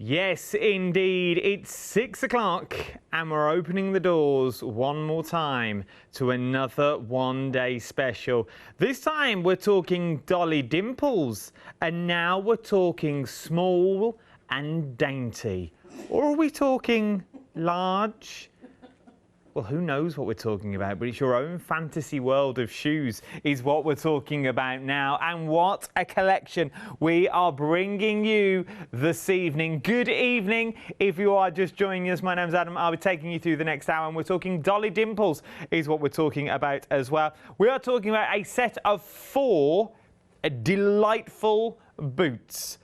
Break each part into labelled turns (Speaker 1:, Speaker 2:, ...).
Speaker 1: Yes, indeed. It's 6 o'clock and we're opening the doors one more time to another one-day special. This time we're talking Dolly Dimples, and now we're talking small and dainty. Or are we talking large? Well, who knows what we're talking about, but it's your own fantasy world of shoes is what we're talking about now. And what a collection we are bringing you this evening. Good evening. If you are just joining us, my name's Adam. I'll be taking you through the next hour, and we're talking Dolly Dimples is what we're talking about as well. We are talking about a set of 4 delightful boots,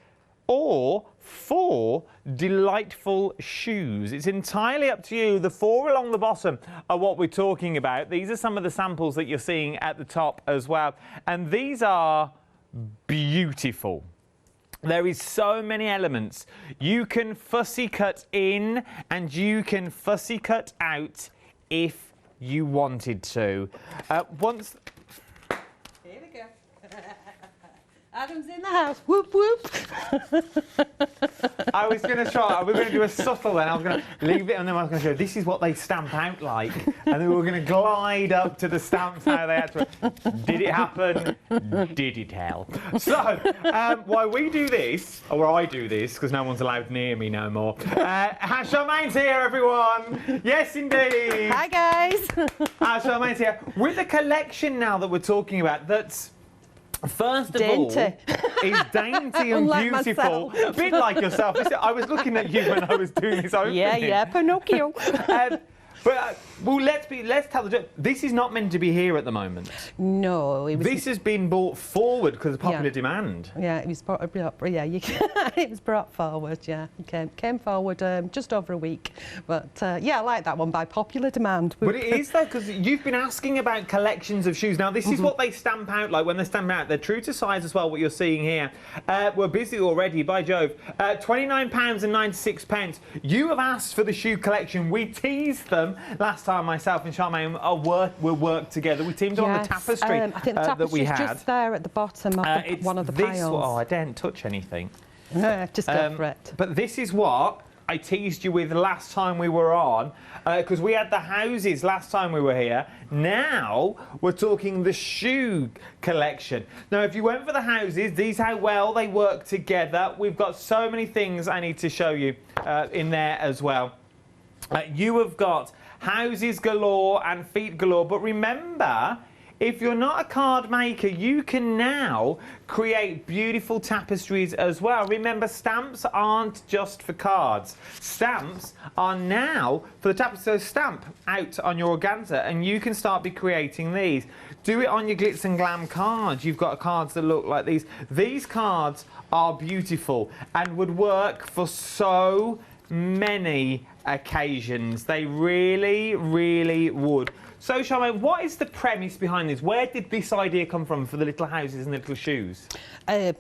Speaker 1: or 4 delightful shoes. It's entirely up to you. The 4 along the bottom are what we're talking about. These are some of the samples that you're seeing at the top as well. And these are beautiful. There is so many elements. You can fussy cut in and you can fussy cut out if you wanted to.
Speaker 2: Here we go. Adam's in the house. Whoop, whoop.
Speaker 1: I was going to try, we were going to do a subtle then. I was going to leave it and then I was going to show this is what they stamp out like. And then we were going to glide up to the stamps how they actually. Did it happen? Did it hell? So, while we do this, or I do this, because no one's allowed near me no more. Charmain's here, everyone. Yes, indeed.
Speaker 2: Hi, guys.
Speaker 1: Charmain's here. With a collection now that we're talking about that's. First of
Speaker 2: dainty.
Speaker 1: all, is dainty and beautiful. A bit like yourself. I was looking at you when I was doing this opening.
Speaker 2: Yeah, Pinocchio.
Speaker 1: Well, let's tell the joke. This is not meant to be here at the moment.
Speaker 2: No,
Speaker 1: this has been brought forward because of popular demand.
Speaker 2: Yeah, it was brought. Yeah, it was brought forward. Yeah, it came forward just over a week. But yeah, I like that one, by popular demand.
Speaker 1: But it is though, because you've been asking about collections of shoes. Now, this is what they stamp out like when they stamp out. They're true to size as well. What you're seeing here. We're busy already. By Jove, £29.96. You have asked for the shoe collection. We teased them last time. Myself and Charmain we worked together. We teamed on the tapestry,
Speaker 2: I think the
Speaker 1: that we had.
Speaker 2: Just there at the bottom of one of the piles.
Speaker 1: Oh, I daren't touch anything.
Speaker 2: Just go for it.
Speaker 1: But this is what I teased you with last time we were on, because we had the houses last time we were here. Now we're talking the shoe collection. Now, if you went for the houses, these how well they work together. We've got so many things I need to show you in there as well. You have got houses galore and feet galore, but remember, if you're not a card maker, you can now create beautiful tapestries as well. Remember, stamps aren't just for cards. Stamps are now for the tapestry. So stamp out on your organza and you can start creating these. Do it on your glitz and glam cards. You've got cards that look like these. These cards are beautiful and would work for so many occasions. They really, really would. So, Charmain, what is the premise behind this? Where did this idea come from for the little houses and the little shoes?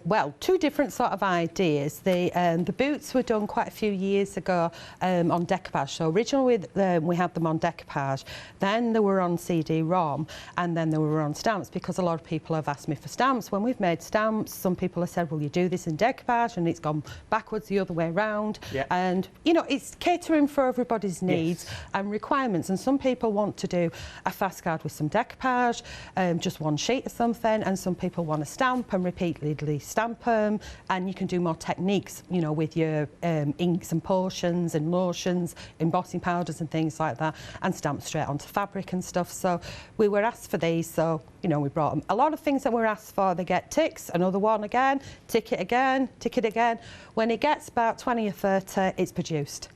Speaker 2: Well, 2 different sort of ideas. The boots were done quite a few years ago on decoupage. So originally we had them on decoupage, then they were on CD-ROM, and then they were on stamps, because a lot of people have asked me for stamps. When we've made stamps, some people have said, well, you do this in decoupage, and it's gone backwards the other way around.
Speaker 1: Yeah.
Speaker 2: And, you know, it's catering for everybody's needs and requirements. And some people want to do a fast card with some decoupage, just one sheet or something, and some people want to stamp and repeatedly stamp them, and you can do more techniques, you know, with your inks and potions and lotions, embossing powders and things like that, and stamp straight onto fabric and stuff. So we were asked for these, so, you know, we brought them. A lot of things that we're asked for, they get ticks, another one again, tick it again, tick it again. When it gets about 20 or 30, it's produced.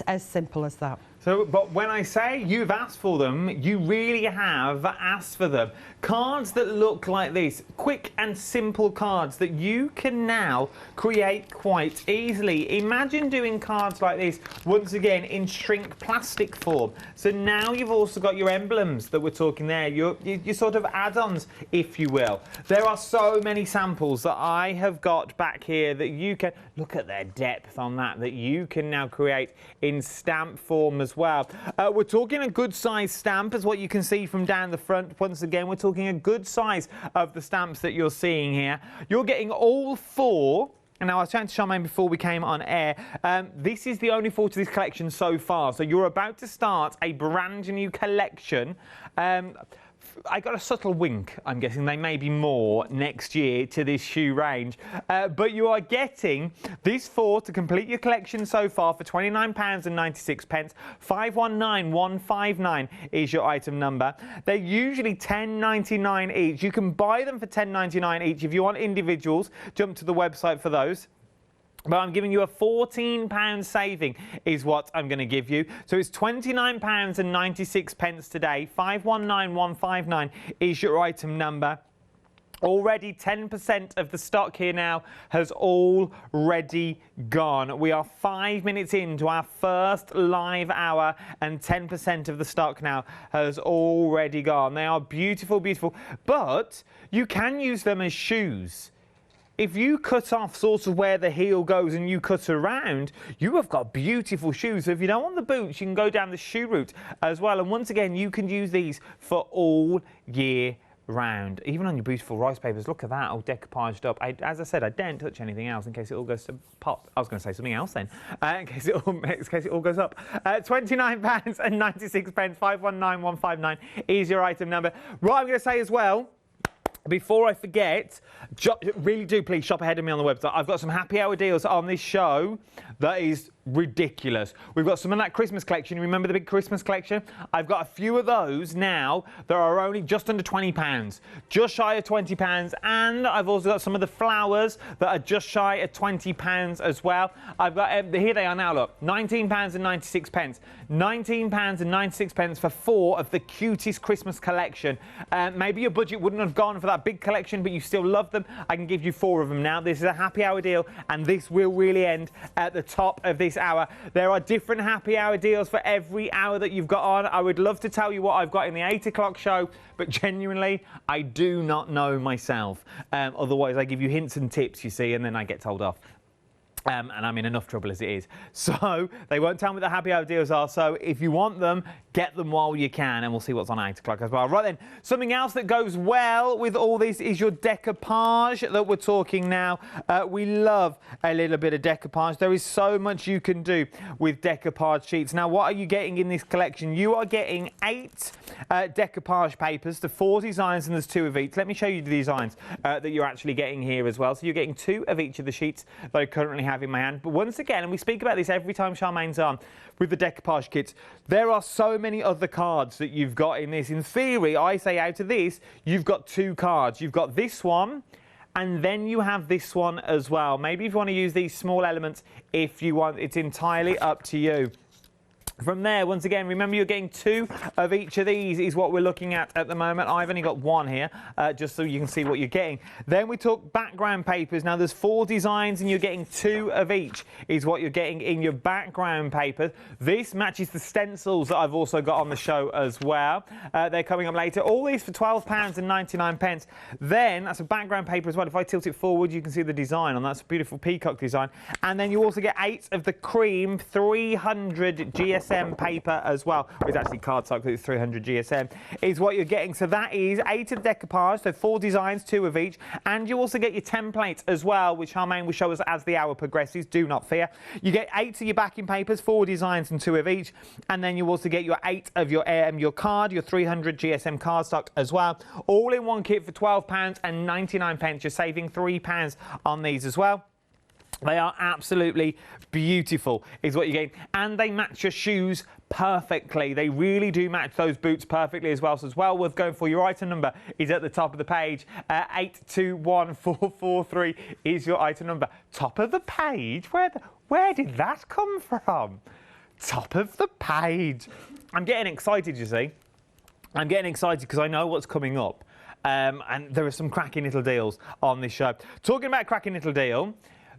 Speaker 2: As simple as that.
Speaker 1: So, but when I say you've asked for them, you really have asked for them. Cards that look like this, quick and simple cards that you can now create quite easily. Imagine doing cards like this, once again, in shrink plastic form. So now you've also got your emblems that we're talking there, your sort of add-ons, if you will. There are so many samples that I have got back here that you can, look at their depth on that you can now create in stamp form as well. We're talking a good size stamp, as what you can see from down the front. Once again, we're talking a good size of the stamps that you're seeing here. You're getting all 4 And now I was chatting to Charmain before we came on air. This is the only fall to this collection so far. So you're about to start a brand new collection. I got a subtle wink, I'm guessing there may be more next year to this shoe range. But you are getting these four to complete your collection so far for £29.96. 519159 is your item number. They're usually £10.99 each. You can buy them for £10.99 each. If you want individuals, jump to the website for those. But I'm giving you a £14 saving is what I'm going to give you. So it's £29.96 today. 519159 is your item number. Already 10% of the stock here now has already gone. We are 5 minutes into our first live hour and 10% of the stock now has already gone. They are beautiful, beautiful, but you can use them as shoes. If you cut off sort of where the heel goes and you cut around, you have got beautiful shoes. So if you don't want the boots, you can go down the shoe route as well. And once again, you can use these for all year round. Even on your beautiful rice papers, look at that, all decoupaged up. As I said, I daren't touch anything else in case it all goes to pop. I was going to say something else then, in case it all goes up. £29.96, 519159 is your item number. Right, I'm going to say as well, before I forget, really do please shop ahead of me on the website. I've got some happy hour deals on this show that is ridiculous. We've got some of that Christmas collection. Remember the big Christmas collection? I've got a few of those now that are only just under £20, just shy of £20. And I've also got some of the flowers that are just shy of £20 as well. I've got, here they are now, look, £19.96. £19.96 for four of the cutest Christmas collection. Maybe your budget wouldn't have gone for that big collection, but you still love them. I can give you four of them now. This is a happy hour deal, and this will really end at the top of this hour. There are different happy hour deals for every hour that you've got on. I would love to tell you what I've got in the 8 o'clock show, but genuinely, I do not know myself. Otherwise, I give you hints and tips, you see, and then I get told off. And I'm in enough trouble as it is. So they won't tell me what the happy hour deals are. So if you want them, get them while you can, and we'll see what's on 8 o'clock as well. Right then, something else that goes well with all this is your decoupage that we're talking now. We love a little bit of decoupage. There is so much you can do with decoupage sheets. Now, what are you getting in this collection? You are getting 8 decoupage papers, the 4 designs, and there's 2 of each. Let me show you the designs that you're actually getting here as well. So you're getting 2 of each of the sheets that I currently have in my hand. But once again, and we speak about this every time Charmain's on with the decoupage kits, there are so many other cards that you've got in this. In theory, I say out of this, you've got 2 cards. You've got this one, and then you have this one as well. Maybe if you want to use these small elements, if you want, it's entirely up to you. From there, once again, remember you're getting 2 of each of these is what we're looking at the moment. I've only got 1 here, just so you can see what you're getting. Then we talk background papers. Now, there's 4 designs and you're getting 2 of each is what you're getting in your background papers. This matches the stencils that I've also got on the show as well. They're coming up later. All these for £12.99. Then, that's a background paper as well. If I tilt it forward, you can see the design on that. That's a beautiful peacock design. And then you also get 8 of the cream 300 GSM paper as well. It's actually cardstock, it's 300 GSM is what you're getting. So that is 8 of decoupage, so 4 designs, 2 of each. And you also get your templates as well, which Charmain will show us as the hour progresses. Do not fear. You get 8 of your backing papers, 4 designs and 2 of each. And then you also get your 8 of your card, your 300 GSM cardstock as well. All in one kit for £12.99. You're saving £3 on these as well. They are absolutely beautiful, is what you're getting. And they match your shoes perfectly. They really do match those boots perfectly as well. So it's well worth going for. Your item number is at the top of the page. 821443 is your item number. Top of the page? Where did that come from? Top of the page. I'm getting excited, you see. I'm getting excited because I know what's coming up. And there are some cracking little deals on this show. Talking about cracking little deal,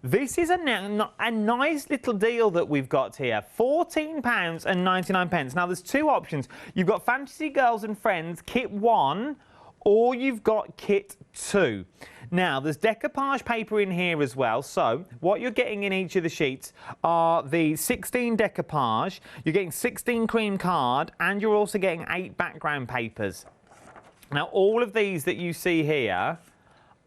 Speaker 1: this is a nice little deal that we've got here. £14.99. Now, there's 2 options. You've got Fantasy Girls and Friends Kit 1, or you've got Kit 2. Now, there's decoupage paper in here as well. So, what you're getting in each of the sheets are the 16 decoupage, you're getting 16 cream card, and you're also getting 8 background papers. Now, all of these that you see here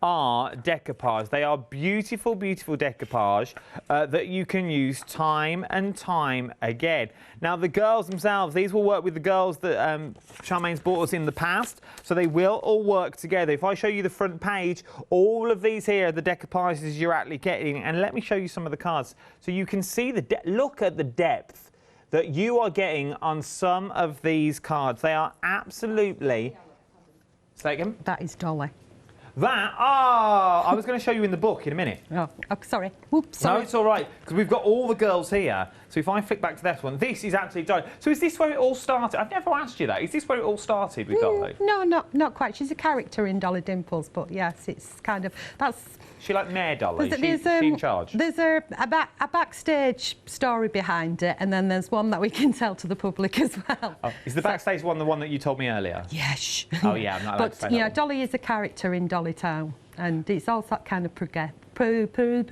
Speaker 1: are decoupage. They are beautiful, beautiful decoupage that you can use time and time again. Now, the girls themselves, these will work with the girls that Charmain's bought us in the past, so they will all work together. If I show you the front page, all of these here are the decoupages you're actually getting, and let me show you some of the cards. So you can see look at the depth that you are getting on some of these cards. They are absolutely... Say again?
Speaker 2: That is Dolly.
Speaker 1: I was going to show you in the book in a minute.
Speaker 2: Oh, sorry. Whoops, sorry.
Speaker 1: No, it's all right, because we've got all the girls here. So if I flick back to this one, this is actually Dolly. So is this where it all started? I've never asked you that. Is this where it all started with Dolly?
Speaker 2: No, not quite. She's a character in Dolly Dimples, but yes, it's kind of... That's...
Speaker 1: She like Mayor Dolly? She's in charge?
Speaker 2: There's a backstage story behind it, and then there's one that we can tell to the public as well.
Speaker 1: Oh, is the backstage one the one that you told me earlier?
Speaker 2: Yes.
Speaker 1: Oh, yeah, I'm not allowed to say
Speaker 2: But, you know,
Speaker 1: that one.
Speaker 2: Dolly is a character in Dolly Town, and it's all that kind of progressed.
Speaker 1: Oh, we found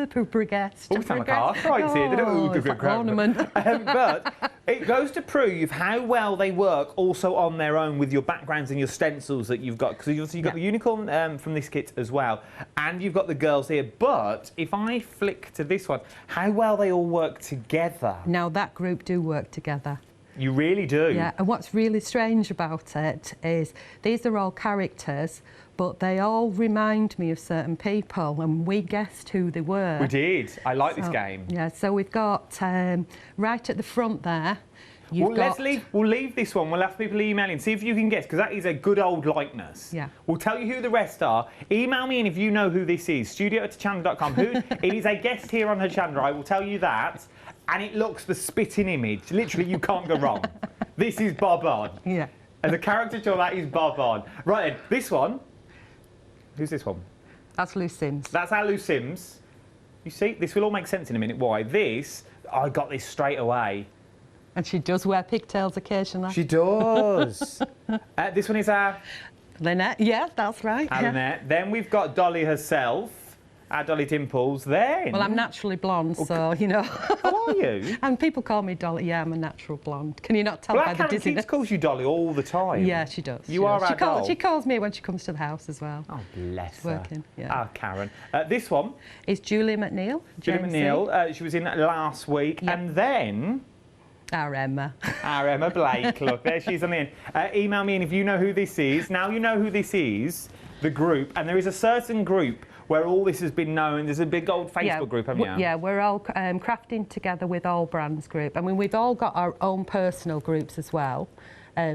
Speaker 1: the card. Right, here.
Speaker 2: It's like an ornament.
Speaker 1: But it goes to prove how well they work also on their own with your backgrounds and your stencils that you've got. Because you've got the unicorn from this kit as well, and you've got the girls here. But if I flick to this one, how well they all work together.
Speaker 2: Now, that group do work together.
Speaker 1: You really do.
Speaker 2: Yeah, and what's really strange about it is these are all characters, but they all remind me of certain people, and we guessed who they were.
Speaker 1: We did. I like this game.
Speaker 2: Yeah, so we've got right at the front there. We'll
Speaker 1: leave this one. We'll have people email in. See if you can guess, because that is a good old likeness.
Speaker 2: Yeah.
Speaker 1: We'll tell you who the rest are. Email me in if you know who this is. studio@hochanda.com. It is a guest here on Hochanda. I will tell you that. And it looks the spitting image. Literally, you can't go wrong. This is Bob on.
Speaker 2: Yeah.
Speaker 1: As a caricature, that is Bob on. Right then, this one. Who's this one?
Speaker 2: That's Lou Sims.
Speaker 1: That's our Lou Sims. You see, this will all make sense in a minute. Why? I got this straight away.
Speaker 2: And she does wear pigtails occasionally.
Speaker 1: She does. This one is our...
Speaker 2: Lynette. Yeah, that's right.
Speaker 1: Lynette. Then we've got Dolly herself. Our Dolly Dimples. Then...
Speaker 2: Well, I'm naturally blonde, so, you know.
Speaker 1: How are you?
Speaker 2: And people call me Dolly. Yeah, I'm a natural blonde. Can you not tell by the dizziness?
Speaker 1: Karen calls you Dolly all the time.
Speaker 2: Yeah, she does.
Speaker 1: You are our doll.
Speaker 2: She calls me when she comes to the house as well.
Speaker 1: Oh, bless her.
Speaker 2: Working, yeah.
Speaker 1: Our Karen. This one...
Speaker 2: is Julie McNeil.
Speaker 1: Julie McNeil. She was in last week. Yep. And then...
Speaker 2: Our Emma.
Speaker 1: Our Emma Blake. Look, there she's on the end. Email me in if you know who this is. Now you know who this is, the group. And there is a certain group where all this has been known. There's a big old Facebook group, haven't you?
Speaker 2: Yeah, we're all crafting together with All Brands group. I mean, we've all got our own personal groups as well.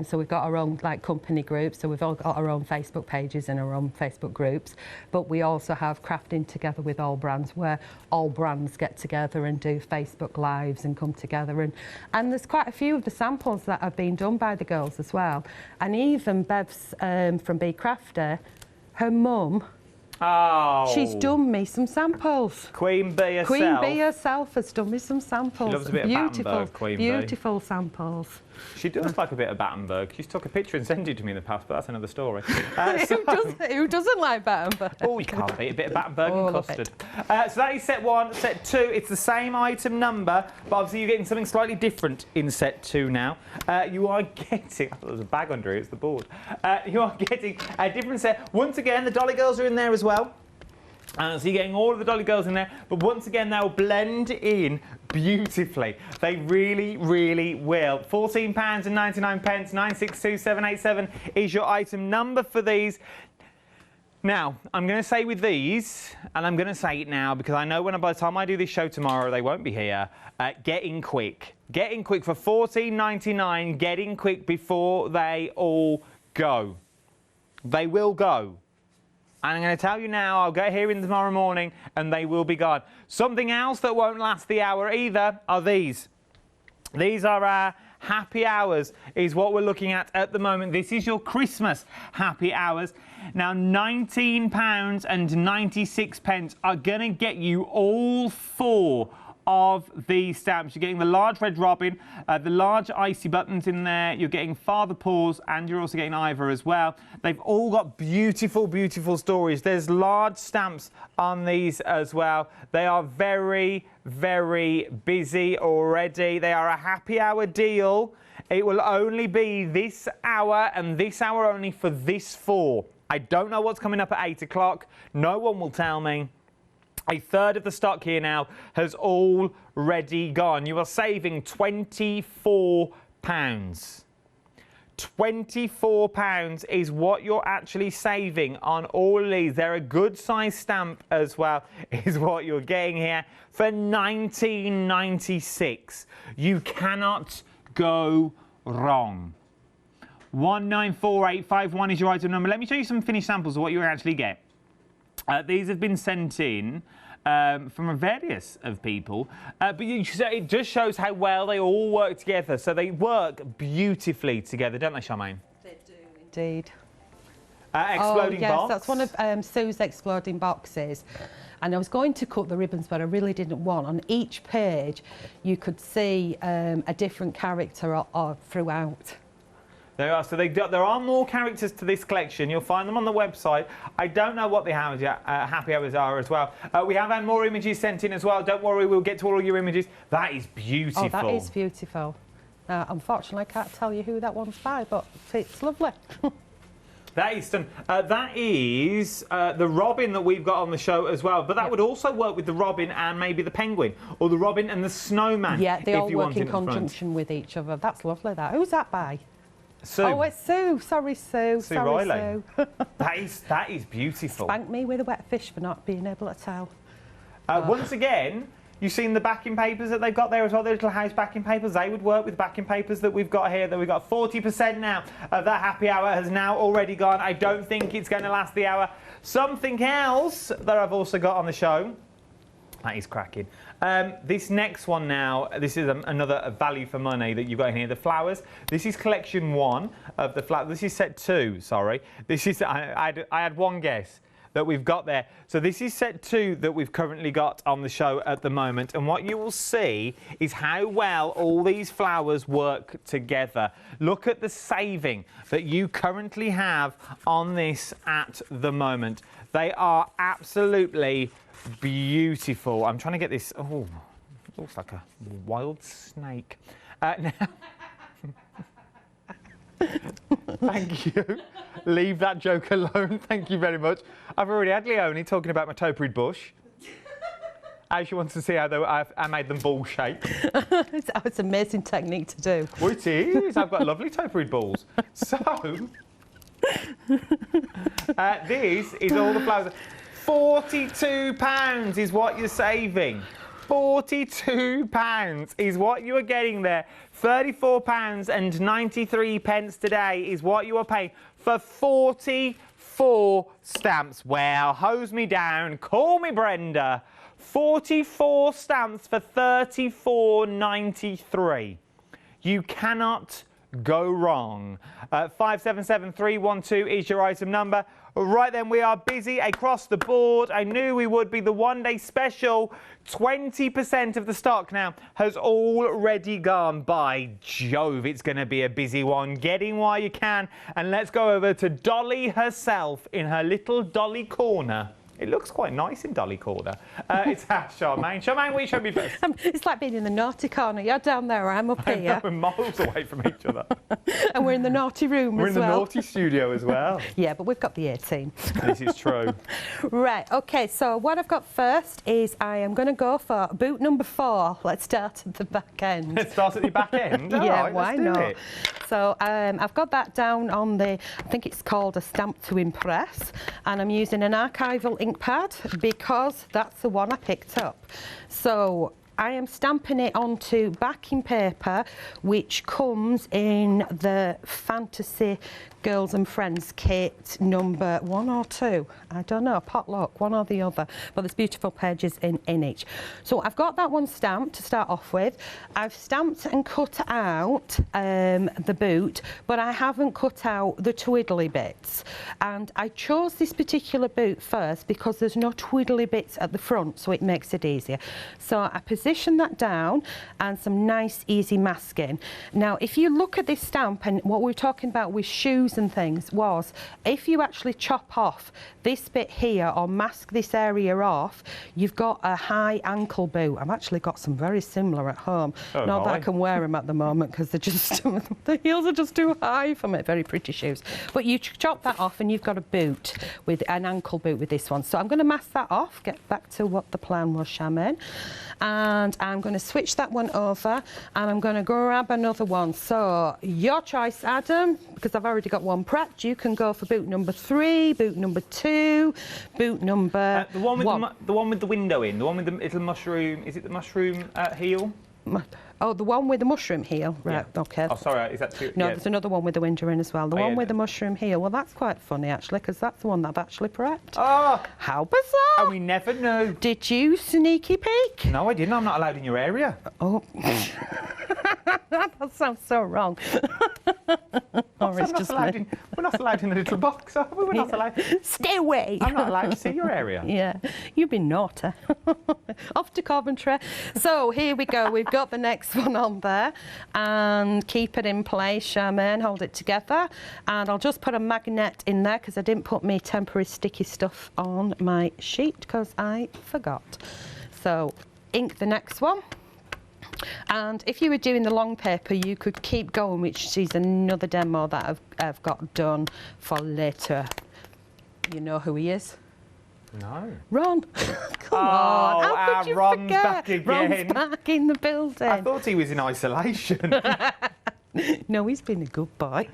Speaker 2: So we've got our own company groups, so we've all got our own Facebook pages and our own Facebook groups, but we also have Crafting Together with All Brands, where all brands get together and do Facebook Lives and come together, and there's quite a few of the samples that have been done by the girls as well, and even Bev's from Be Crafty, her mum, she's done me some samples.
Speaker 1: Queen Bee herself.
Speaker 2: Queen Bee herself has done me some samples.
Speaker 1: She loves a bit of Battenberg, Queen Bee.
Speaker 2: Beautiful samples.
Speaker 1: She does like a bit of Battenberg. She's took a picture and sent it to me in the past, but that's another story.
Speaker 2: Who doesn't like Battenberg?
Speaker 1: Oh, you can't beat a bit of Battenberg and custard. So that is set 1. Set 2, it's the same item number, but obviously you're getting something slightly different in set 2 now. You are getting... I thought there was a bag under here, it's the board. You are getting a different set. Once again, the Dolly girls are in there as well. So you're getting all of the Dolly girls in there, but once again they'll blend in beautifully. They really, really will. £14.99, 962787 is your item number for these. Now, I'm going to say with these, and I'm going to say it now because I know by the time I do this show tomorrow, they won't be here. Get in quick. Get in quick for £14.99. Get in quick before they all go. They will go. And I'm going to tell you now, I'll get here in tomorrow morning and they will be gone. Something else that won't last the hour either are these. These are our happy hours, is what we're looking at the moment. This is your Christmas happy hours. Now, £19.96 are going to get you all 4 of these stamps. You're getting the large red robin, the large icy buttons in there, you're getting Father Paws, and you're also getting Ivor as well. They've all got beautiful, beautiful stories. There's large stamps on these as well. They are very, very busy already. They are a happy hour deal. It will only be this hour and this hour only for this 4. I don't know what's coming up at 8 o'clock. No one will tell me. A third of the stock here now has already gone. You are saving £24. £24 is what you're actually saving on all of these. They're a good size stamp as well, is what you're getting here for £19.96. You cannot go wrong. 194851 is your item number. Let me show you some finished samples of what you actually get. These have been sent in from a various of people, but it just shows how well they all work together. So they work beautifully together, don't they, Charmaine?
Speaker 2: They do indeed.
Speaker 1: Exploding box.
Speaker 2: Yes, that's one of Sue's exploding boxes. And I was going to cut the ribbons, but I really didn't want. On each page, you could see a different character throughout.
Speaker 1: There are. So there are more characters to this collection. You'll find them on the website. I don't know what the happy hours are as well. We have had more images sent in as well. Don't worry, we'll get to all of your images. That is beautiful.
Speaker 2: Oh, that is beautiful. Unfortunately, I can't tell you who that one's by, but it's lovely.
Speaker 1: That is stunning. That is the robin that we've got on the show as well. But that would also work with the robin and maybe the penguin, or the robin and the snowman.
Speaker 2: Yeah, they all work in conjunction with each other. That's lovely, that. Who's that by?
Speaker 1: Sue.
Speaker 2: Oh, it's Sue. Sorry, Sue.
Speaker 1: Sue
Speaker 2: Sorry,
Speaker 1: Riley.
Speaker 2: Sue.
Speaker 1: that is beautiful.
Speaker 2: Spank me with a wet fish for not being able to tell.
Speaker 1: Once again, you've seen the backing papers that they've got there as well, the little house backing papers. They would work with backing papers that we've got here. That we've got 40% now of that happy hour has now already gone. I don't think it's going to last the hour. Something else that I've also got on the show. That is cracking. This next one now, this is another value for money that you've got in here. The flowers. This is collection 1 of the flowers. This is set 2, sorry. This is, I had one guess that we've got there. So this is set 2 that we've currently got on the show at the moment. And what you will see is how well all these flowers work together. Look at the saving that you currently have on this at the moment. They are absolutely beautiful. I'm trying to get this. Oh, looks like a wild snake. Now, thank you. Leave that joke alone. Thank you very much. I've already had Leonie talking about my topiary bush. How she wants to see how I made them ball shaped.
Speaker 2: It's an amazing technique to do.
Speaker 1: Well, it is. I've got lovely topiary balls. So, this is all the flowers. £42 is what you're saving. £42 is what you are getting there. £34.93 today is what you are paying for 44 stamps. Well, hose me down, call me Brenda. 44 stamps for £34.93. You cannot go wrong. 577312 is your item number. Right then, we are busy across the board. I knew we would be. The one-day special, 20% of the stock now has already gone. By Jove, it's going to be a busy one. Get in while you can. And let's go over to Dolly herself in her little Dolly corner. It looks quite nice in Dolly corner. It's Charmain. Charmain, will you show me first?
Speaker 2: It's like being in the naughty corner. You're down there, I'm up here.
Speaker 1: We're miles away from each other.
Speaker 2: And we're in the naughty room
Speaker 1: We're
Speaker 2: as
Speaker 1: in
Speaker 2: well.
Speaker 1: the naughty studio as well.
Speaker 2: Yeah, but we've got the 18.
Speaker 1: This is true.
Speaker 2: Right, OK, so what I've got first is I am going to go for boot number 4. Let's start at the back end.
Speaker 1: Let's start at the back end? All
Speaker 2: yeah,
Speaker 1: right,
Speaker 2: why
Speaker 1: let's do
Speaker 2: not?
Speaker 1: it.
Speaker 2: So I've got that down on the, I think it's called a Stamp to Impress, and I'm using an archival ink pad because that's the one I picked up. So I am stamping it onto backing paper, which comes in the Fantasy Girls and Friends kit number 1 or 2. I don't know, potluck, one or the other. But there's beautiful pages in each. So I've got that one stamped to start off with. I've stamped and cut out the boot, but I haven't cut out the twiddly bits. And I chose this particular boot first because there's no twiddly bits at the front, so it makes it easier. So I position that down and some nice easy masking. Now, if you look at this stamp and what we were talking about with shoes shoes and things was if you actually chop off this bit here or mask this area off, you've got a high ankle boot. I've actually got some very similar at home.
Speaker 1: Oh,
Speaker 2: Not that I can wear them at the moment because they're just the heels are just too high for me. Very pretty shoes. But you chop that off and you've got a boot with an ankle boot with this one. So I'm going to mask that off, get back to what the plan was, Charmain. And I'm going to switch that one over and I'm going to grab another one. So your choice, Adam, because I've already got one prepped. You can go for boot number 3, boot number 2, boot number
Speaker 1: the one with the window in, the one with the little mushroom. Is it the mushroom heel?
Speaker 2: Oh, the one with the mushroom heel, right?
Speaker 1: Yeah.
Speaker 2: Okay.
Speaker 1: Oh, sorry, is that too?
Speaker 2: No,
Speaker 1: yeah.
Speaker 2: there's another one with the window in as well. The one with the mushroom heel. Well, that's quite funny actually, because that's the one that I've actually prepped.
Speaker 1: Oh,
Speaker 2: how bizarre!
Speaker 1: And we never knew.
Speaker 2: Did you sneaky peek?
Speaker 1: No, I didn't. I'm not allowed in your area.
Speaker 2: Oh, that sounds so wrong.
Speaker 1: We're not allowed in a little box, are we? We're not allowed.
Speaker 2: Stay away.
Speaker 1: I'm not allowed to see your area.
Speaker 2: Yeah, you've been naughty. Off to Coventry. So here we go. We've got the next one on there, and keep it in place, Charmain. Hold it together, and I'll just put a magnet in there because I didn't put my temporary sticky stuff on my sheet because I forgot. So ink the next one. And if you were doing the long paper, you could keep going, which is another demo that I've got done for later. You know who he is?
Speaker 1: No.
Speaker 2: Ron. Come on. How could you
Speaker 1: Ron's
Speaker 2: forget?
Speaker 1: back again.
Speaker 2: Ron's back in the building.
Speaker 1: I thought he was in isolation.
Speaker 2: No, he's been a good boy.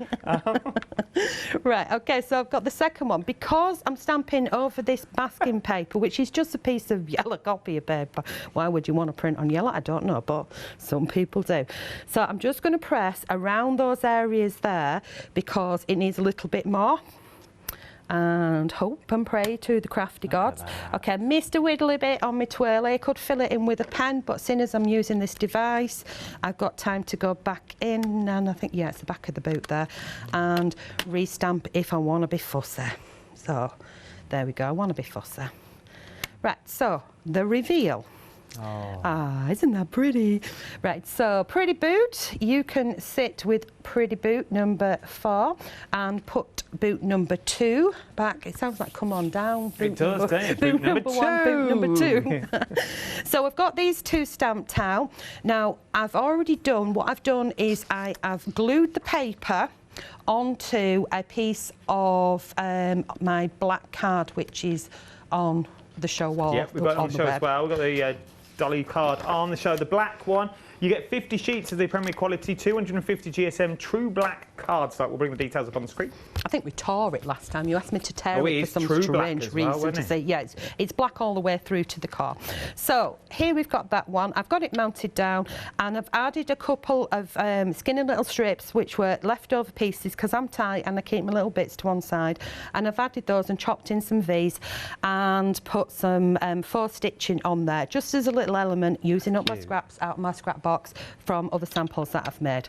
Speaker 2: Right, okay, so I've got the second one. Because I'm stamping over this masking paper, which is just a piece of yellow copy of paper. Why would you want to print on yellow? I don't know, but some people do. So I'm just going to press around those areas there because it needs a little bit more. And hope and pray to the crafty gods. Okay, missed a widdly bit on my twirly. I could fill it in with a pen, but seeing as I'm using this device, I've got time to go back in, and I think, yeah, it's the back of the boot there, and restamp if I want to be fussy. So, there we go, I want to be fussy. Right, so, the reveal.
Speaker 1: Oh.
Speaker 2: Ah, isn't that pretty? Right, so pretty boot, you can sit with pretty boot number 4 and put boot number 2 back. It sounds like come on down.
Speaker 1: It does, doesn't it? Boot number 2.
Speaker 2: 1, boot number 2. So I've got these 2 stamped out. Now, I've already done, what I've done is I have glued the paper onto a piece of my black card, which is on the show wall.
Speaker 1: Yeah, we've got it on the show as well. We've got the Dolly card on the show, the black one. You get 50 sheets of the Premier Quality 250 GSM True Black card stock. We'll bring the details up on the screen.
Speaker 2: I think we tore it last time. You asked me to tear it for some
Speaker 1: true
Speaker 2: strange reason to say, yeah, it's black all the way through to the car. So here we've got that one. I've got it mounted down and I've added a couple of skinny little strips which were leftover pieces because I'm tight and I keep my little bits to one side. And I've added those and chopped in some V's and put some faux stitching on there just as a little element, using up my scraps out of my scrap box from other samples that I've made.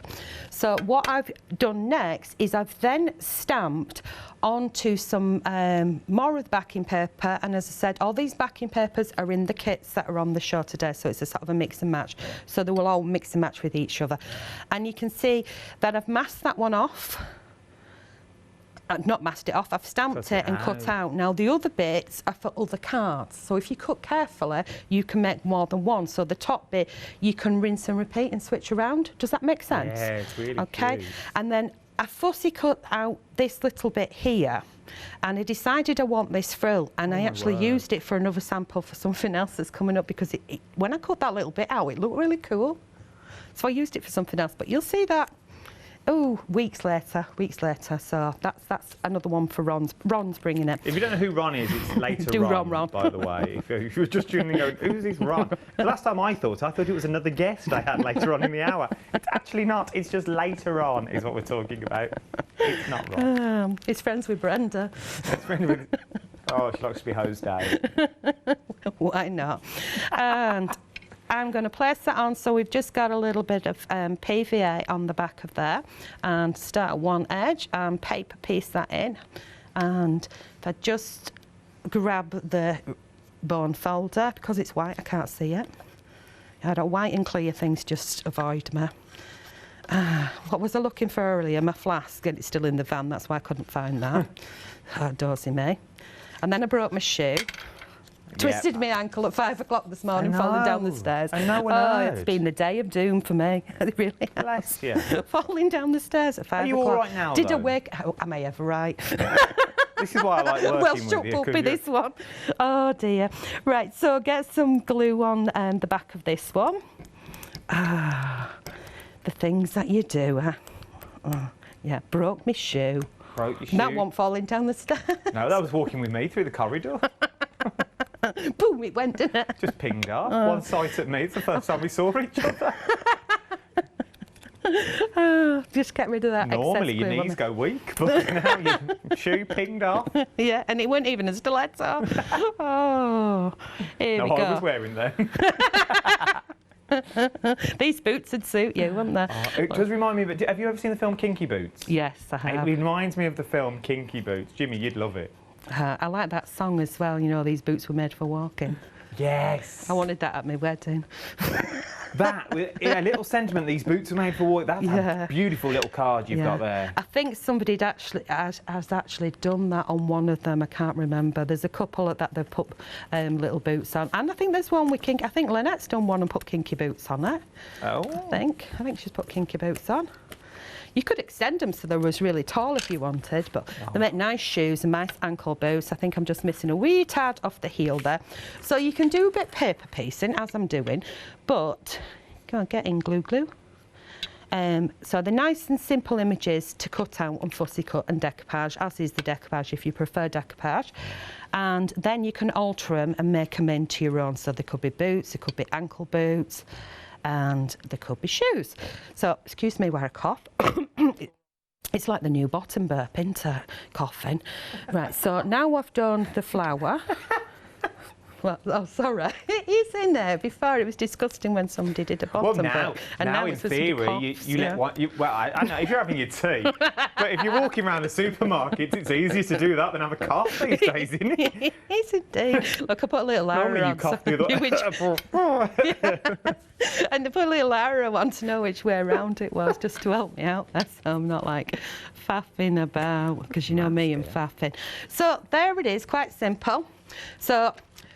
Speaker 2: So what I've done next is I've then stamped onto some more of the backing paper, and as I said, all these backing papers are in the kits that are on the show today, so it's a sort of a mix and match, so they will all mix and match with each other. And you can see that I've masked that one off. Not masked it off, I've stamped it and cut out. Now the other bits are for other cards, so if you cut carefully you can make more than one. So the top bit you can rinse and repeat and switch around. Does that make sense?
Speaker 1: Yeah, it's really
Speaker 2: okay.
Speaker 1: cute. And
Speaker 2: then I fussy cut out this little bit here, and I decided I want this frill, and I actually used it for another sample for something else that's coming up because when I cut that little bit out it looked really cool, so I used it for something else, but you'll see that weeks later. So that's another one for Ron's bringing it.
Speaker 1: If you don't know who Ron is, it's later Ron, by the way. If you were just tuning in going, who's this Ron? The last time I thought it was another guest I had later on in the hour. It's actually not. It's just later on is what we're talking about. It's not Ron.
Speaker 2: He's friends with Brenda.
Speaker 1: It's friends with... Oh, she likes to be hosed out.
Speaker 2: Why not? And I'm going to place that on, so we've just got a little bit of PVA on the back of there, and start at one edge and paper piece that in. And if I just grab the bone folder, because it's white I can't see it. I don't white and clear things just avoid me. What was I looking for earlier? My flask, and it's still in the van. That's why I couldn't find that. Dorsey me. And then I broke my shoe. Twisted my ankle at 5 o'clock this morning, falling down the stairs.
Speaker 1: And no one heard.
Speaker 2: It's been the day of doom for me. It really has.
Speaker 1: Bless you.
Speaker 2: Falling down the stairs at 5 o'clock.
Speaker 1: Are you all right now,
Speaker 2: Did
Speaker 1: though?
Speaker 2: I wake... Oh, am I ever right?
Speaker 1: This is why I like working
Speaker 2: well,
Speaker 1: with
Speaker 2: shut
Speaker 1: you.
Speaker 2: up with this one. Oh, dear. Right, so get some glue on the back of this one. The things that you do, huh? Oh, yeah, broke my shoe.
Speaker 1: Broke your shoe.
Speaker 2: That one falling down the stairs.
Speaker 1: No, that was walking with me through the corridor.
Speaker 2: Boom, it went, didn't it?
Speaker 1: Just pinged off. One sight at me. It's the first time we saw each other.
Speaker 2: Just get rid of that
Speaker 1: Normally
Speaker 2: excess glue
Speaker 1: your knees go weak, but now your shoe pinged off.
Speaker 2: Yeah, and it weren't even a stiletto. Oh, here we go.
Speaker 1: I was wearing them.
Speaker 2: These boots would suit you, wouldn't they?
Speaker 1: It does remind me of... Have you ever seen the film Kinky Boots?
Speaker 2: Yes, I
Speaker 1: It
Speaker 2: have.
Speaker 1: reminds me of the film Kinky Boots. Jimmy, you'd love it.
Speaker 2: I like that song as well, you know, these boots were made for walking.
Speaker 1: Yes.
Speaker 2: I wanted that at my wedding.
Speaker 1: That, a little sentiment, these boots are made for walk. That's a beautiful little card you've got there.
Speaker 2: I think somebody has actually done that on one of them. I can't remember. There's a couple that they've put little boots on. And I think there's one with kinky. I think Lynette's done one and put kinky boots on it.
Speaker 1: Oh.
Speaker 2: I think she's put kinky boots on. You could extend them so they was really tall if you wanted, but they make nice shoes and nice ankle boots. I think I'm just missing a wee tad off the heel there. So you can do a bit paper piecing, as I'm doing, but go on, get in glue. So the nice and simple images to cut out and fussy cut and decoupage, as is the decoupage if you prefer decoupage. And then you can alter them and make them into your own. So they could be boots, they could be ankle boots, and there could be shoes. So, excuse me where I cough. It's like the new bottom burp, isn't it? Coughing. Right, so now I've done the flower. Well, oh, sorry. It's in there. Before it was disgusting when somebody did a bottom burp. And
Speaker 1: now in
Speaker 2: it's just
Speaker 1: theory,
Speaker 2: coughs,
Speaker 1: you let one... well, I know, if you're having your tea, but if you're walking around the supermarkets, it's easier to do that than have a cough these days, isn't it?
Speaker 2: It's indeed. Look, I put a little arrow
Speaker 1: Normally you
Speaker 2: on.
Speaker 1: cough
Speaker 2: so
Speaker 1: through
Speaker 2: And they put a little arrow on to know which way around it was, just to help me out there, so I'm not like faffing about, because you know me and faffing. So there it is, quite simple. So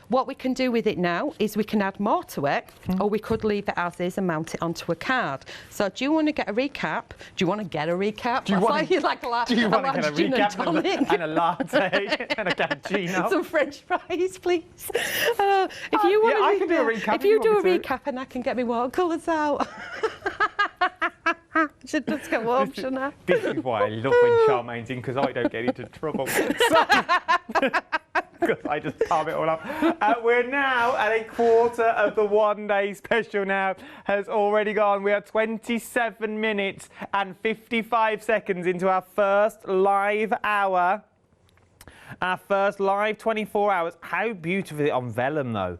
Speaker 2: what we can do with it now is we can add more to it, or we could leave it as is and mount it onto a card. So do you want to get a recap? Do you want to get a recap?
Speaker 1: Do you want to get a recap and a latte and a cappuccino?
Speaker 2: Some French fries, please. If you want
Speaker 1: I can do a recap.
Speaker 2: If you do a recap and I can get me watercolours out. Should just go home, shouldn't I?
Speaker 1: This is why I love when Charmain's in, because I don't get into trouble. Because I just palm it all up. We're now at a quarter of the one-day special now has already gone. We are 27 minutes and 55 seconds into our first live hour. Our first live 24 hours. How beautiful is it on vellum, though?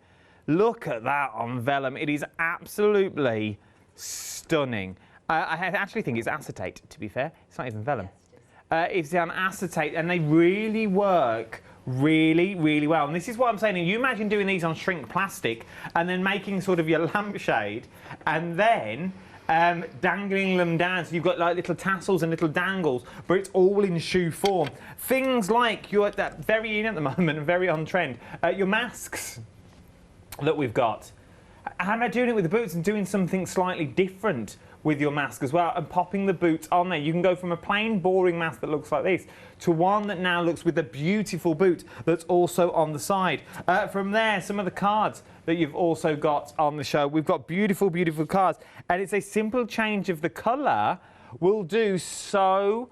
Speaker 1: Look at that on vellum. It is absolutely stunning. I actually think it's acetate, to be fair. It's not even vellum. It's on acetate, and they really work really, really well. And this is what I'm saying. You imagine doing these on shrink plastic and then making sort of your lampshade and then dangling them down. So you've got like little tassels and little dangles, but it's all in shoe form. Things like, you're that very in at the moment and very on trend, your masks that we've got. And I'm doing it with the boots and doing something slightly different with your mask as well, and popping the boots on there. You can go from a plain, boring mask that looks like this to one that now looks with a beautiful boot that's also on the side. From there, some of the cards that you've also got on the show. We've got beautiful, beautiful cards, and it's a simple change of the colour will do so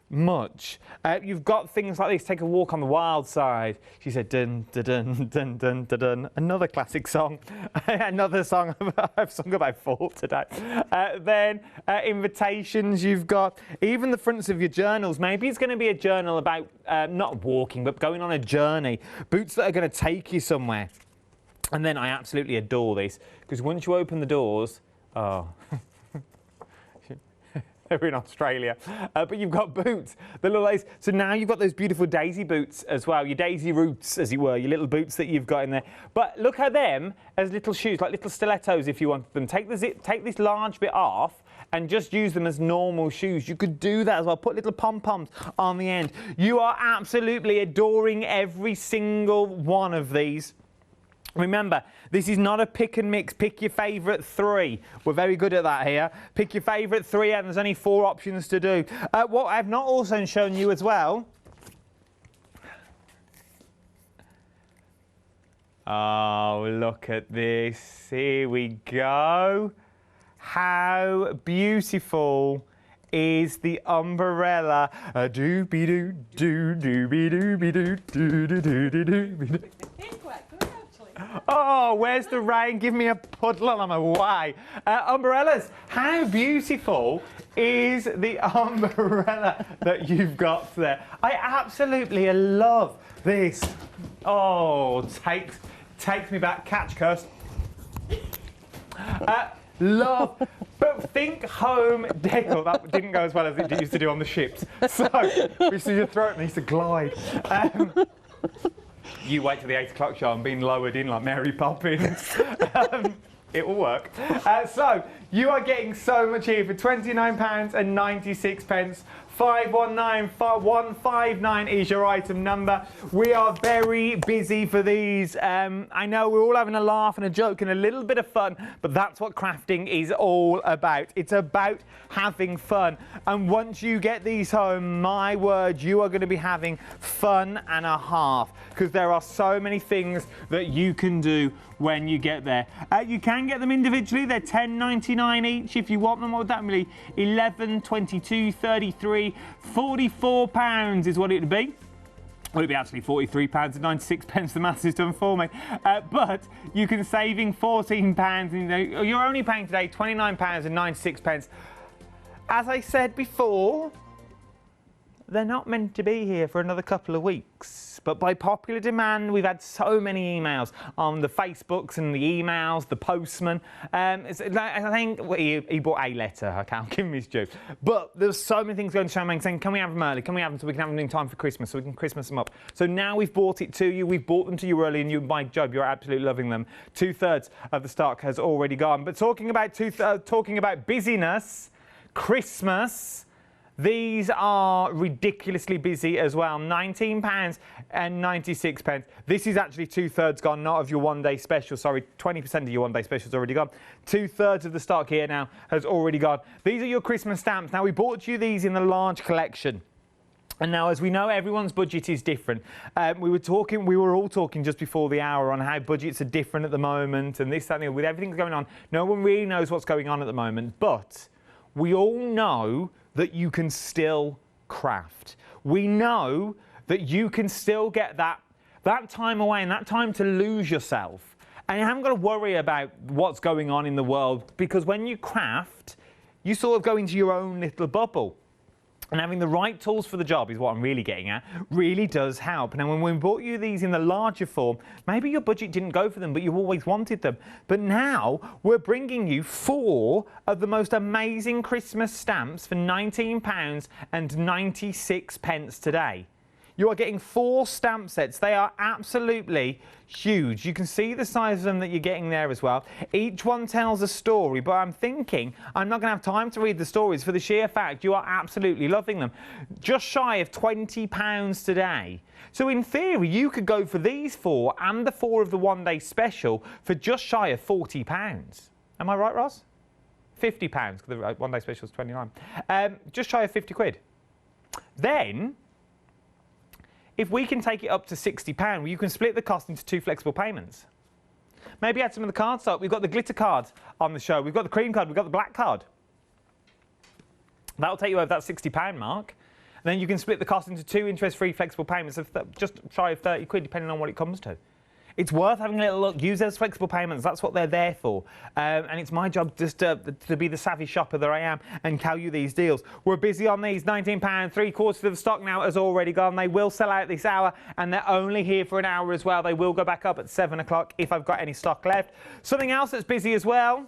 Speaker 1: much. You've got things like this. Take a walk on the wild side. She said, dun, dun, dun, dun, dun, dun, dun. Another classic song. Another song I've sung about 4 today. Then invitations you've got. Even the fronts of your journals. Maybe it's going to be a journal about not walking, but going on a journey. Boots that are going to take you somewhere. And then I absolutely adore this, because once you open the doors, oh... They're in Australia, but you've got boots that look like this. So now you've got those beautiful daisy boots as well, your daisy roots, as it were, your little boots that you've got in there. But look at them as little shoes, like little stilettos if you wanted them. Take this large bit off and just use them as normal shoes. You could do that as well. Put little pom-poms on the end. You are absolutely adoring every single one of these. Remember, this is not a pick and mix. Pick your favourite 3. We're very good at that here. Pick your favourite 3 and there's only 4 options to do. What I've not also shown you as well. Oh, look at this. Here we go. How beautiful is the umbrella? A doobie-doo, doo, doobie-doobie-doo, doo-doo-doo-doo-doo-doo. Oh, where's the rain? Give me a puddle and I'm away. Umbrellas, how beautiful is the umbrella that you've got there? I absolutely love this. Oh, takes me back. Catch, curse. Love. But think home decor. That didn't go as well as it used to do on the ships. So, we see your throat needs to glide. You wait till the 8 o'clock show and being lowered in like Mary Poppins. It will work. So, you are getting so much here for £29.96. 519159 is your item number. We are very busy for these. I know we're all having a laugh and a joke and a little bit of fun, but that's what crafting is all about. It's about having fun. And once you get these home, my word, you are going to be having fun and a half, because there are so many things that you can do when you get there. You can get them individually. They're $10.99 each if you want them. What would that be? 11, 22, 33, £44 is what it would be. Well, it'd be actually £43.96. The maths is done for me. But you can saving £14. And you're only paying today £29.96. As I said before, they're not meant to be here for another couple of weeks. But by popular demand, we've had so many emails on the Facebooks and the emails, the postman. I think he bought a letter. I can't give him his due. But there's so many things going to Charmain saying, can we have them early? Can we have them so we can have them in time for Christmas, so we can Christmas them up? So now we've brought it to you. We've brought them to you early, and you, my job, you're absolutely loving them. 2/3 of the stock has already gone. But talking about busyness, Christmas. These are ridiculously busy as well. £19.96. This is actually 2/3 gone, not of your one-day special. Sorry, 20% of your one-day special has already gone. 2/3 of the stock here now has already gone. These are your Christmas stamps. Now, we bought you these in the large collection. And now, as we know, everyone's budget is different. We were all talking just before the hour on how budgets are different at the moment, and this, that, and the other. With everything going on, no one really knows what's going on at the moment. But we all know that you can still craft. We know that you can still get that time away and that time to lose yourself. And you haven't got to worry about what's going on in the world, because when you craft, you sort of go into your own little bubble. And having the right tools for the job is what I'm really getting at, really does help. Now, when we bought you these in the larger form, maybe your budget didn't go for them, but you always wanted them. But now we're bringing you 4 of the most amazing Christmas stamps for £19.96 today. You are getting 4 stamp sets. They are absolutely huge. You can see the size of them that you're getting there as well. Each one tells a story, but I'm thinking I'm not going to have time to read the stories for the sheer fact you are absolutely loving them. Just shy of £20 today. So in theory, you could go for these 4 and the 4 of the one-day special for just shy of £40. Am I right, Ross? £50, because the one-day special is 29. Just shy of 50 quid. Then, if we can take it up to £60, you can split the cost into 2 flexible payments. Maybe add some of the cards up. We've got the glitter card on the show. We've got the cream card. We've got the black card. That'll take you over that £60 mark. And then you can split the cost into 2 interest-free flexible payments of just shy of 30 quid, depending on what it comes to. It's worth having a little look. Use those flexible payments. That's what they're there for. And it's my job just to be the savvy shopper that I am and tell you these deals. We're busy on these. £19, 3/4 of the stock now has already gone. They will sell out this hour, and they're only here for an hour as well. They will go back up at 7 o'clock if I've got any stock left. Something else that's busy as well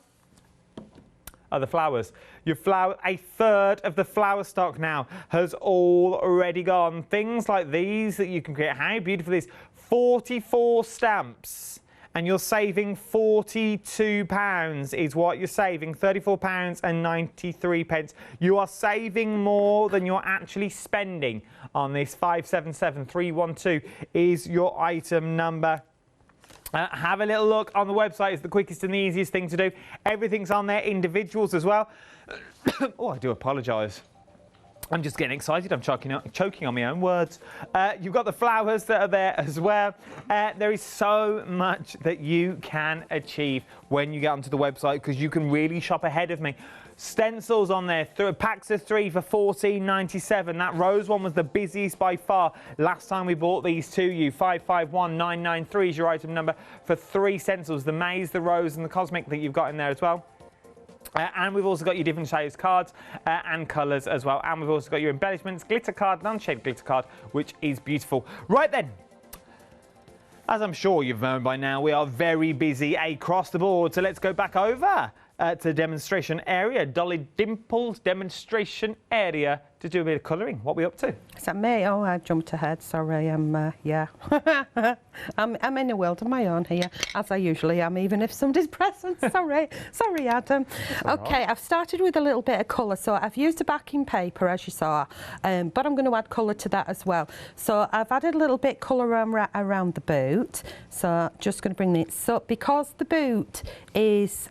Speaker 1: are the flowers. Your flower, 1/3 of the flower stock now has already gone. Things like these that you can create. How beautiful is 44 stamps and you're saving £42 is what you're saving, £34.93. You are saving more than you're actually spending on this. 577312 is your item number. Have a little look on the website. It's the quickest and the easiest thing to do. Everything's on there, individuals as well. Oh, I do apologise. I'm just getting excited. I'm choking on my own words. You've got the flowers that are there as well. There is so much that you can achieve when you get onto the website, because you can really shop ahead of me. Stencils on there, packs of 3 for £14.97. That rose one was the busiest by far. Last time we bought these to you, 551993 is your item number for 3 stencils. The maze, the rose and the cosmic that you've got in there as well. And we've also got your different shades cards and colours as well. And we've also got your embellishments, glitter card, non-shade glitter card, which is beautiful. Right then, as I'm sure you've known by now, we are very busy across the board. So let's go back over to demonstration area. Dolly Dimples demonstration area to do a bit of colouring. What are we up to?
Speaker 2: Is that me? Oh, I jumped ahead. Sorry, yeah. I'm in a world of my own here, as I usually am, even if somebody's present. Sorry, Adam. Okay, I've started with a little bit of colour. So I've used a backing paper, as you saw, but I'm going to add colour to that as well. So I've added a little bit colour around the boot. So just going to bring this up, because the boot is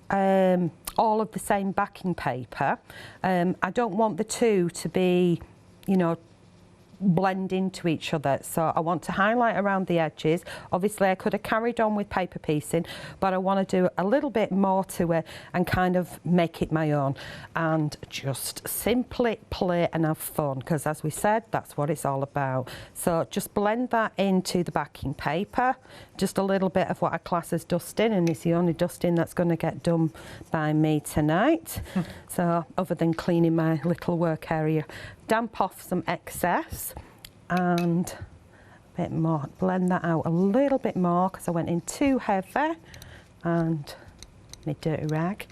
Speaker 2: all of the same backing paper. I don't want the two to be, you know, blend into each other, so I want to highlight around the edges. Obviously I could have carried on with paper piecing, but I want to do a little bit more to it and kind of make it my own and just simply play and have fun, because as we said, that's what it's all about. So just blend that into the backing paper, just a little bit of what I class as dusting, and it's the only dusting that's going to get done by me tonight. So other than cleaning my little work area, damp off some excess and a bit more, blend that out a little bit more because I went in too heavy, and my dirty rag,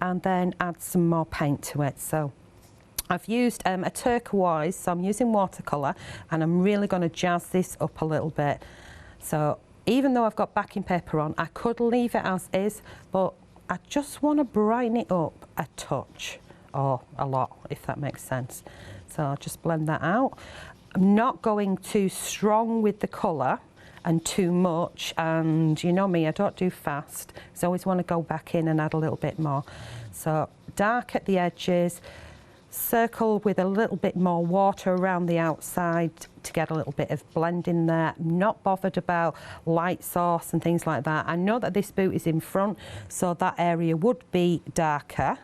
Speaker 2: and then add some more paint to it. So I've used a turquoise, so I'm using watercolour, and I'm really going to jazz this up a little bit. So even though I've got backing paper on, I could leave it as is, but I just want to brighten it up a touch, or a lot, if that makes sense. So I'll just blend that out. I'm not going too strong with the colour and too much, and you know me, I don't do fast, so I always want to go back in and add a little bit more. So dark at the edges, circle with a little bit more water around the outside to get a little bit of blend in there. I'm not bothered about light source and things like that. I know that this boot is in front, so that area would be darker,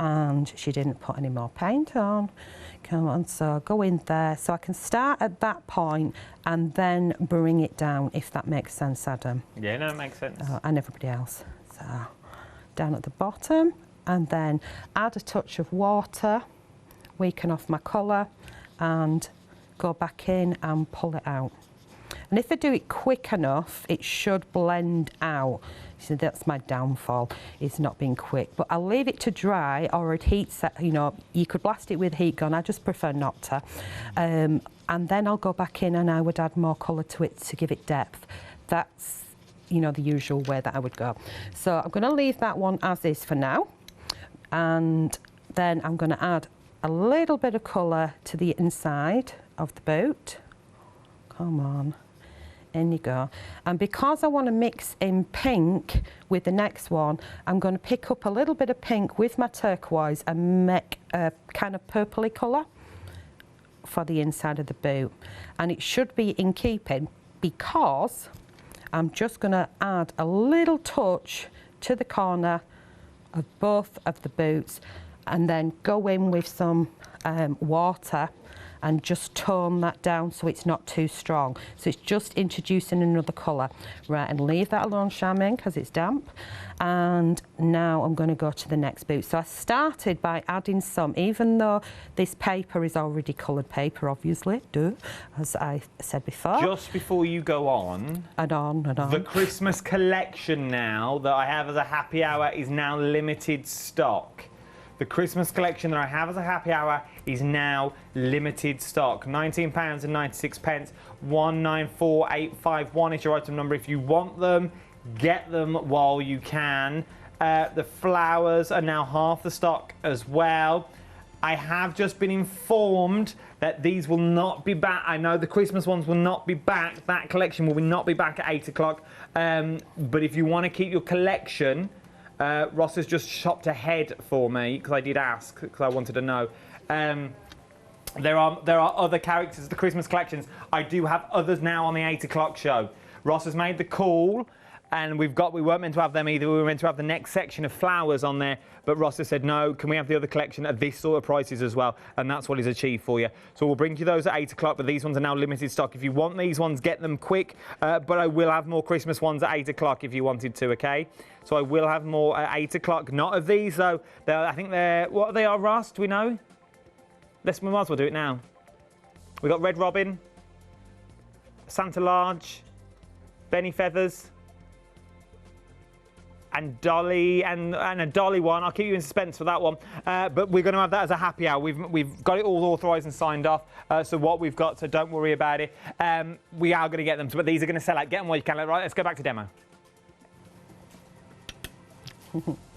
Speaker 2: and she didn't put any more paint on. Come on, so go in there. So I can start at that point and then bring it down, if that makes sense, Adam.
Speaker 1: Yeah, no, it makes sense.
Speaker 2: And everybody else. So down at the bottom, and then add a touch of water, weaken off my colour, and go back in and pull it out. And if I do it quick enough, it should blend out. So that's my downfall, is not being quick. But I'll leave it to dry, or at heat set, you know, you could blast it with heat gun. I just prefer not to. And then I'll go back in and I would add more colour to it to give it depth. That's, you know, the usual way that I would go. So I'm going to leave that one as is for now. And then I'm going to add a little bit of colour to the inside of the boot. Come on. In you go. And because I want to mix in pink with the next one, I'm going to pick up a little bit of pink with my turquoise and make a kind of purpley colour for the inside of the boot. And it should be in keeping, because I'm just going to add a little touch to the corner of both of the boots, and then go in with some water and just tone that down so it's not too strong. So it's just introducing another colour. Right, and leave that alone, Charmain, because it's damp. And now I'm going to go to the next boot. So I started by adding some, even though this paper is already coloured paper, obviously, as I said before.
Speaker 1: Just before you go on,
Speaker 2: the
Speaker 1: Christmas collection now that I have as a happy hour is now limited stock. The Christmas collection that I have as a happy hour is now limited stock. £19.96, 194851 is your item number. If you want them, Get them while you can. The flowers are now half the stock as well. I have just been informed that these will not be back. I know the Christmas ones will not be back. That collection will not be back at 8 o'clock. But if you want to keep your collection, Ross has just shopped ahead for me, because I did ask, because I wanted to know. There are other characters, the Christmas collections. I do have others now on the 8 o'clock show. Ross has made the call, and we weren't meant to have them either. We were meant to have the next section of flowers on there, but Ross has said, no, can we have the other collection at this sort of prices as well? And that's what he's achieved for you. So we'll bring you those at 8 o'clock, but these ones are now limited stock. If you want these ones, get them quick, but I will have more Christmas ones at 8 o'clock if you wanted to, okay? So I will have more at 8 o'clock. Not of these, though. I think they're, what they are, Ross? Do we know? We might as well do it now. We got Red Robin, Santa Large, Benny Feathers, and Dolly, and a Dolly one. I'll keep you in suspense for that one. But we're going to have that as a happy hour. We've got it all authorised and signed off. So what we've got, so don't worry about it. We are going to get them, but these are going to sell out. Get them while you can. Right, let's go back to demo.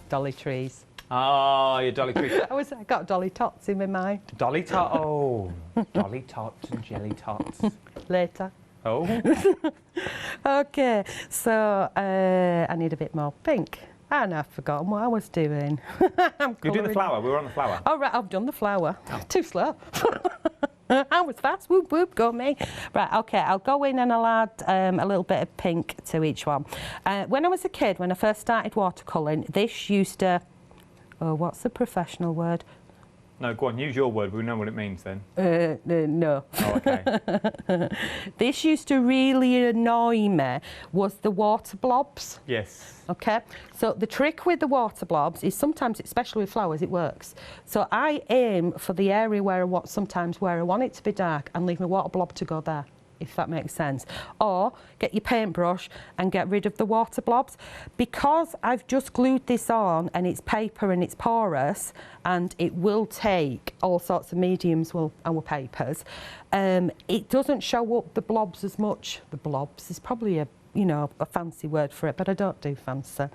Speaker 2: Dolly trees.
Speaker 1: Oh, your Dolly trees.
Speaker 2: I got Dolly tots in my mind.
Speaker 1: Dolly tot. Oh, Dolly tots and jelly tots.
Speaker 2: Later.
Speaker 1: Oh.
Speaker 2: Okay, so I need a bit more pink. And I've forgotten what I was doing.
Speaker 1: You're doing the flower. We were on the flower.
Speaker 2: Oh, right, I've done the flower. Oh. Too slow. I was fast. Whoop, whoop, go me. Right, okay, I'll go in and I'll add a little bit of pink to each one. When I was a kid, when I first started watercolouring, this used to... Oh, what's the professional word?
Speaker 1: No, go on, use your word. We know what it means then.
Speaker 2: No.
Speaker 1: Oh, okay.
Speaker 2: This used to really annoy me, was the water blobs.
Speaker 1: Yes.
Speaker 2: Okay, so the trick with the water blobs is sometimes, especially with flowers, it works. So I aim for the area where I want it to be dark and leave my water blob to go there, if that makes sense. Or get your paintbrush and get rid of the water blobs. Because I've just glued this on and it's paper and it's porous and it will take all sorts of mediums, our papers, it doesn't show up the blobs as much. The blobs is probably a fancy word for it, but I don't do fancy.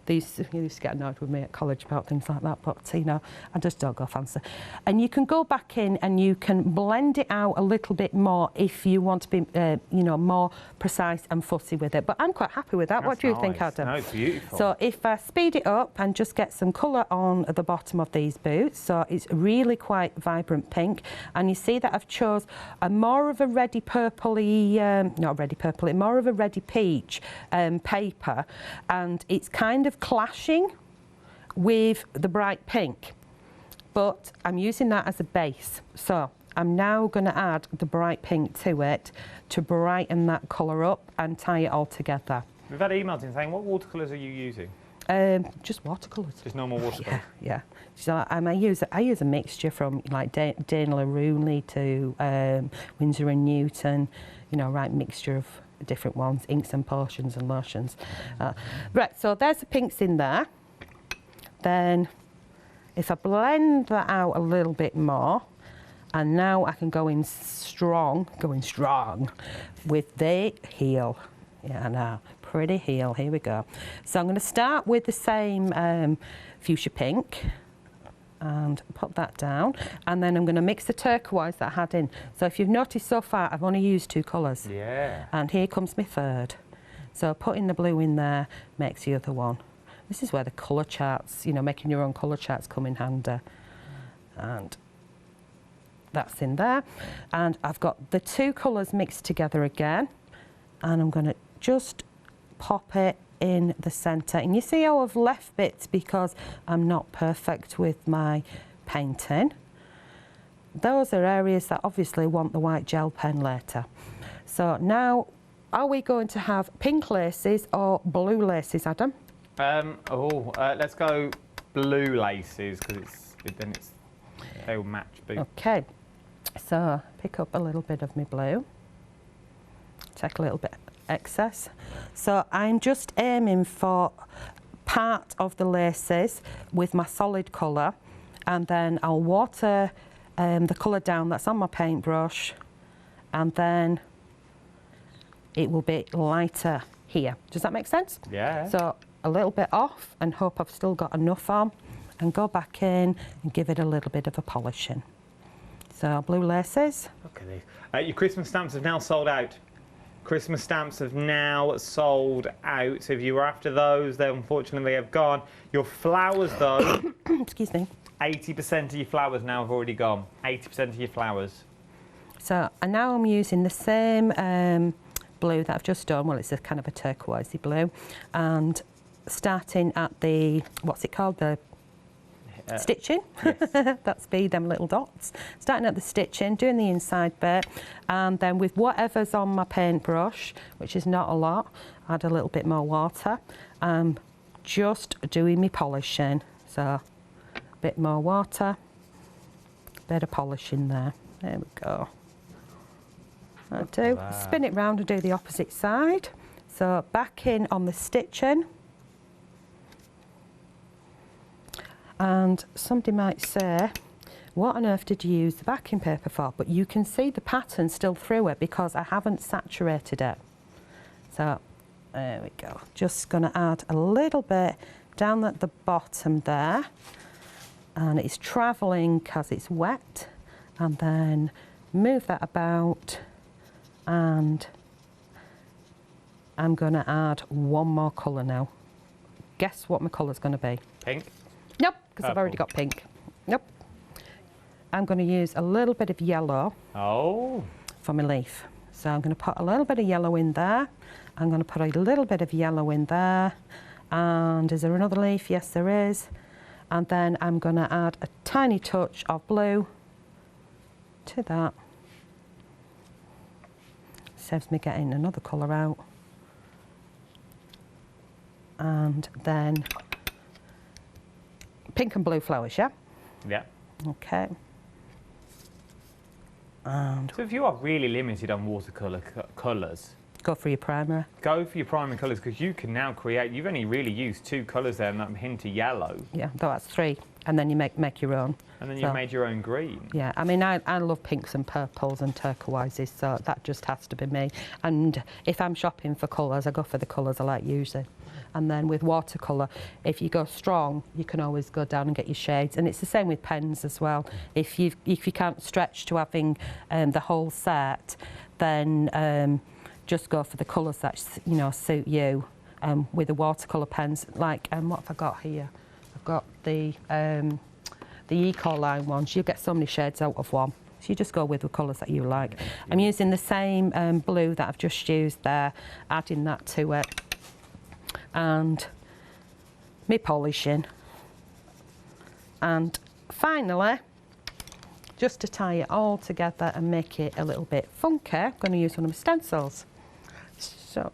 Speaker 2: They used to get annoyed with me at college about things like that, but I just don't go fancy. And you can go back in and you can blend it out a little bit more if you want to be, more precise and fussy with it. But I'm quite happy with that.
Speaker 1: That's
Speaker 2: what do you
Speaker 1: nice.
Speaker 2: think, Adam?
Speaker 1: No, it's beautiful.
Speaker 2: So if I speed it up and just get some colour on at the bottom of these boots, so it's really quite vibrant pink, and you see that I've chose more of a reddy purpley, not reddy purpley, more of a reddy peach paper, and it's kind of clashing with the bright pink, but I'm using that as a base. So I'm now going to add the bright pink to it to brighten that colour up and tie it all together.
Speaker 1: We've had emails in saying, what watercolours are you using?
Speaker 2: Just watercolours.
Speaker 1: Just normal watercolours?
Speaker 2: Yeah. So I use a mixture from like Dana Rooney to Winsor & Newton, right mixture of different ones, inks and potions and lotions. Right, so there's the pinks in there. Then if I blend that out a little bit more, and now I can going strong with the heel. Yeah, now pretty heel. Here we go. So I'm going to start with the same fuchsia pink and put that down, and then I'm going to mix the turquoise that I had in. So if you've noticed so far, I've only used 2 colours.
Speaker 1: Yeah.
Speaker 2: And here comes my third. So putting the blue in there makes the other one. This is where the colour charts, making your own colour charts come in handy. And that's in there. And I've got the 2 colours mixed together again, and I'm going to just pop it in the centre. And you see how I've left bits because I'm not perfect with my painting. Those are areas that obviously want the white gel pen later. So now, are we going to have pink laces or blue laces, Adam?
Speaker 1: Let's go blue laces, because they'll match boots.
Speaker 2: Okay, so pick up a little bit of my blue, take a little bit excess. So I'm just aiming for part of the laces with my solid colour, and then I'll water the colour down that's on my paintbrush, and then it will be lighter here. Does that make sense?
Speaker 1: Yeah.
Speaker 2: So a little bit off and hope I've still got enough on, and go back in and give it a little bit of a polishing. So blue laces.
Speaker 1: Look at these. Your Christmas stamps have now sold out. Christmas stamps have now sold out. So if you were after those, they unfortunately have gone. Your flowers though,
Speaker 2: excuse me,
Speaker 1: 80% of your flowers now have already gone. 80% of your flowers.
Speaker 2: So and now I'm using the same blue that I've just done. Well, it's a kind of a turquoisey blue, and starting at the, what's it called, the stitching.
Speaker 1: Yes.
Speaker 2: That's be them little dots. Starting at the stitching, doing the inside bit, and then with whatever's on my paintbrush, which is not a lot, add a little bit more water. Just doing me polishing. So a bit more water, bit of polishing there. There we go. I do spin it round and do the opposite side. So back in on the stitching. And somebody might say, what on earth did you use the backing paper for? But you can see the pattern still through it because I haven't saturated it. So there we go. Just going to add a little bit down at the bottom there. And it's travelling because it's wet. And then move that about. And I'm going to add one more colour now. Guess what my colour's going to be?
Speaker 1: Pink?
Speaker 2: Nope, because I've already got pink. Nope. I'm going to use a little bit of yellow for my leaf. So I'm going to put a little bit of yellow in there. I'm going to put a little bit of yellow in there. And is there another leaf? Yes, there is. And then I'm going to add a tiny touch of blue to that. Saves me getting another colour out. And then pink and blue flowers, yeah?
Speaker 1: Yeah.
Speaker 2: Okay. And
Speaker 1: so if you are really limited on watercolour colours,
Speaker 2: go for your primer.
Speaker 1: Go for your primary colours, because you can now create, you've only really used 2 colours there and that hint of yellow. Yeah,
Speaker 2: though that's 3. And then you make your own.
Speaker 1: And then you've made your own green.
Speaker 2: Yeah, I mean, I love pinks and purples and turquoises, so that just has to be me. And if I'm shopping for colours, I go for the colours I like using. And then with watercolour, if you go strong, you can always go down and get your shades. And it's the same with pens as well. If you can't stretch to having the whole set, then just go for the colours that suit you. With the watercolour pens, like what have I got here? I've got the Eco Line ones. You get so many shades out of one. So you just go with the colours that you like. I'm using the same blue that I've just used there, adding that to it. And me polishing. And finally, just to tie it all together and make it a little bit funky, I'm going to use one of my stencils. So,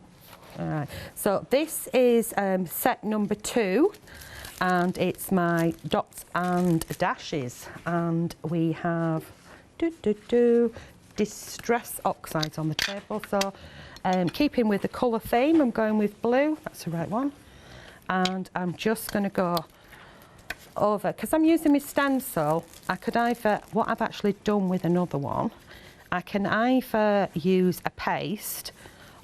Speaker 2: all right. So this is set number 2, and it's my dots and dashes. And we have Distress Oxides on the table. So keeping with the colour theme, I'm going with blue. That's the right one. And I'm just going to go over, because I'm using my stencil, I could either, what I've actually done with another one, I can either use a paste,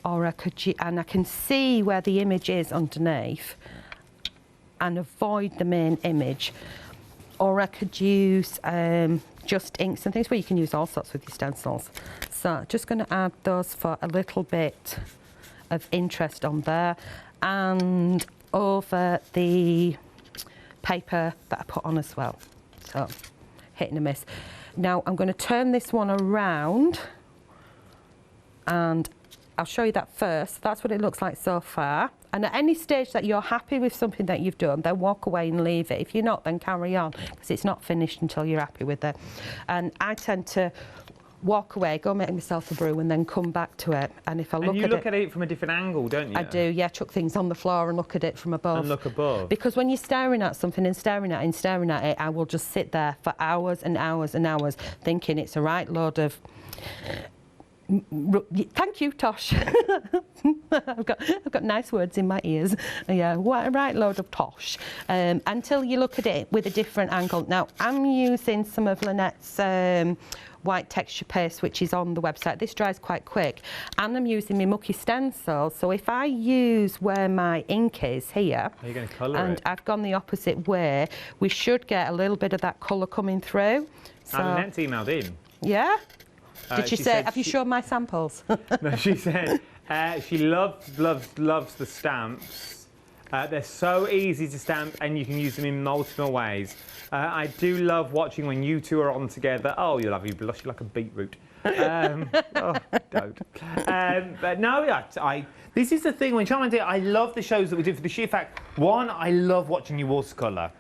Speaker 2: or I can see where the image is underneath and avoid the main image. Or I could use just inks and things, where you can use all sorts with your stencils. So just going to add those for a little bit of interest on there, and over the paper that I put on as well. So hit and a miss. Now I'm going to turn this one around, and I'll show you that first. That's what it looks like so far. And at any stage that you're happy with something that you've done, then walk away and leave it. If you're not, then carry on, because it's not finished until you're happy with it. And I tend to walk away, go make myself a brew, and then come back to it. And if I look at it... And you
Speaker 1: look at it from a different angle, don't you?
Speaker 2: I do, yeah. Chuck things on the floor and look at it from above.
Speaker 1: And look above.
Speaker 2: Because when you're staring at something and staring at it and staring at it, I will just sit there for hours and hours and hours thinking it's a right load of Thank you, Tosh. I've got nice words in my ears. Yeah, right load of Tosh. Until you look at it with a different angle. Now, I'm using some of Lynette's white texture paste, which is on the website. This dries quite quick. And I'm using my mucky stencil. So if I use where my ink is here,
Speaker 1: are you going to colour
Speaker 2: and
Speaker 1: it?
Speaker 2: I've gone the opposite way, we should get a little bit of that colour coming through. So,
Speaker 1: Lynette's emailed in.
Speaker 2: Yeah? Did she say, have you
Speaker 1: she-
Speaker 2: shown my samples?
Speaker 1: No, she said she loves the stamps. They're so easy to stamp and you can use them in multiple ways. I do love watching when you two are on together. Oh, you blush like a beetroot. Oh, don't. But no, this is the thing when Charmain did. I love the shows that we do for the sheer fact. One, I love watching you watercolour.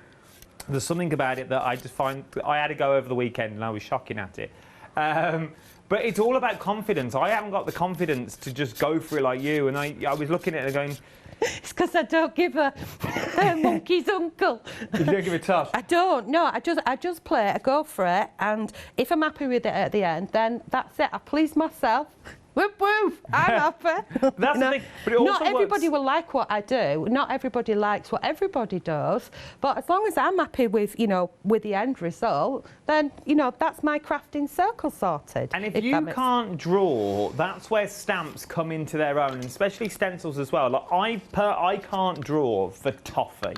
Speaker 1: There's something about it that I just find. I had to go over the weekend and I was shocking at it. But it's all about confidence. I haven't got the confidence to just go for it like you. And I was looking at it and going,
Speaker 2: It's because I don't give a monkey's uncle.
Speaker 1: you don't give a toss.
Speaker 2: I don't. No, I just play. I go for it, and if I'm happy with it at the end, then that's it. I please myself. Woof woof. I'm happy.
Speaker 1: That's the thing. But it also
Speaker 2: not everybody
Speaker 1: works.
Speaker 2: will like what I do. Not everybody likes what everybody does. But as long as I'm happy with, with the end result, then, that's my crafting circle sorted.
Speaker 1: And if you can't draw, that's where stamps come into their own, and especially stencils as well. Like I can't draw for toffee.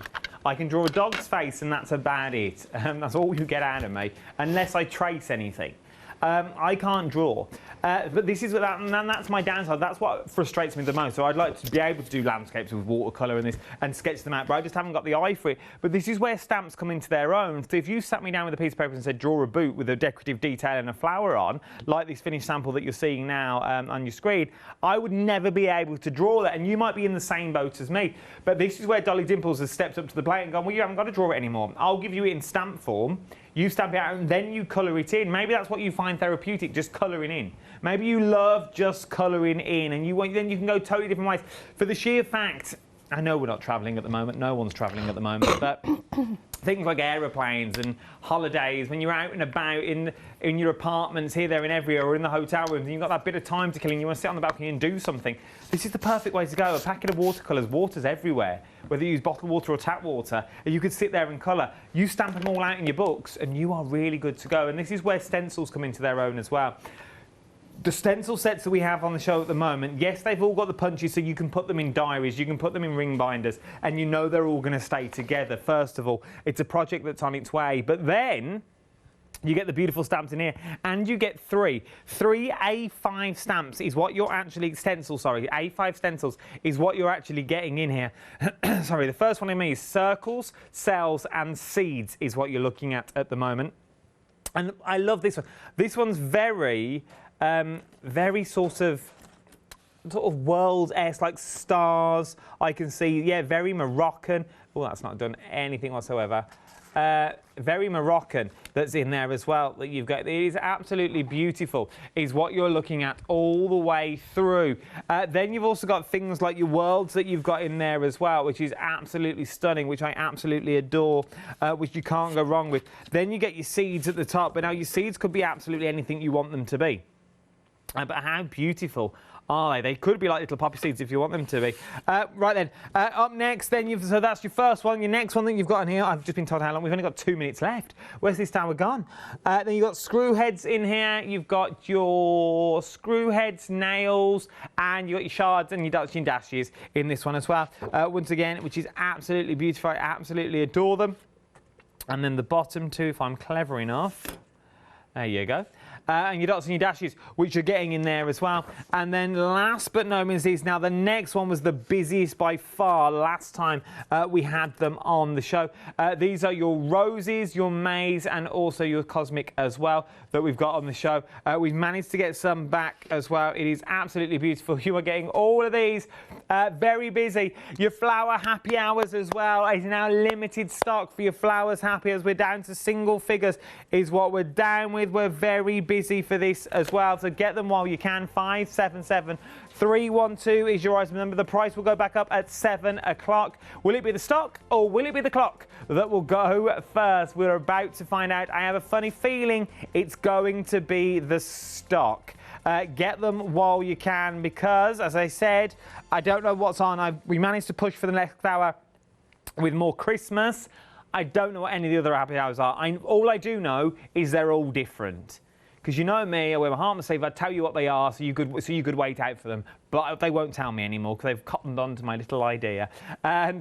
Speaker 1: I can draw a dog's face, and that's about it. That's all you get out of me, unless I trace anything. I can't draw. But this is and that's my downside. That's what frustrates me the most. So I'd like to be able to do landscapes with watercolour and sketch them out, but I just haven't got the eye for it. But this is where stamps come into their own. So if you sat me down with a piece of paper and said, draw a boot with a decorative detail and a flower on, like this finished sample that you're seeing now on your screen, I would never be able to draw that. And you might be in the same boat as me. But this is where Dolly Dimples has stepped up to the plate and gone, well, you haven't got to draw it anymore. I'll give you it in stamp form. You stamp it out and then you colour it in. Maybe that's what you find therapeutic, just colouring in. Maybe you love just colouring in and then you can go totally different ways. For the sheer fact, I know we're not travelling at the moment, no one's travelling at the moment, but things like aeroplanes and holidays, when you're out and about in your apartments here, there and everywhere, or in the hotel rooms, and you've got that bit of time to kill and you want to sit on the balcony and do something, this is the perfect way to go. A packet of watercolours, water's everywhere. Whether you use bottled water or tap water, you could sit there and colour. You stamp them all out in your books and you are really good to go. And this is where stencils come into their own as well. The stencil sets that we have on the show at the moment, yes, they've all got the punches so you can put them in diaries, you can put them in ring binders, and you know they're all going to stay together. First of all, it's a project that's on its way. But then you get the beautiful stamps in here, and you get three A5 stamps is what you're actually, A5 stencils is what you're actually getting in here. Sorry, the first one in me is circles, cells, and seeds is what you're looking at the moment. And I love this one. This one's very sort of world-esque, like stars. I can see, yeah, very Moroccan. Oh, that's not done anything whatsoever. Very Moroccan that's in there as well that you've got. It is absolutely beautiful, is what you're looking at all the way through. Then you've also got things like your worlds that you've got in there as well, which is absolutely stunning, which I absolutely adore, which you can't go wrong with. Then you get your seeds at the top, but now your seeds could be absolutely anything you want them to be. But how beautiful are they? They could be like little poppy seeds if you want them to be. Right then, up next, then so that's your first one. Your next one that you've got in here, I've just been told how long. We've only got 2 minutes left. Where's this tower gone? Then you've got screw heads in here. You've got your screw heads, nails, and you've got your shards and your dots and dashes in this one as well. Once again, which is absolutely beautiful. I absolutely adore them. And then the bottom two, if I'm clever enough. There you go. And your dots and your dashes, which you're getting in there as well. And then last but no means least, now the next one was the busiest by far last time we had them on the show. These are your roses, your maze, and also your cosmic as well that we've got on the show. We've managed to get some back as well. It is absolutely beautiful. You are getting all of these. Very busy. Your flower happy hours as well is now limited stock for your flowers happy as we're down to single figures is what we're down with. We're very busy for this as well, so get them while you can. 577312 is your item number. The price will go back up at 7 o'clock. Will it be the stock or will it be the clock that will go first? We're about to find out. I have a funny feeling it's going to be the stock. Get them while you can because, as I said, I don't know what's on. We managed to push for the next hour with more Christmas. I don't know what any of the other happy hours are. All I do know is they're all different. Because you know me, I wear my heart on my sleeve, I'd tell you what they are so you could wait out for them. But they won't tell me anymore because they've cottoned on to my little idea.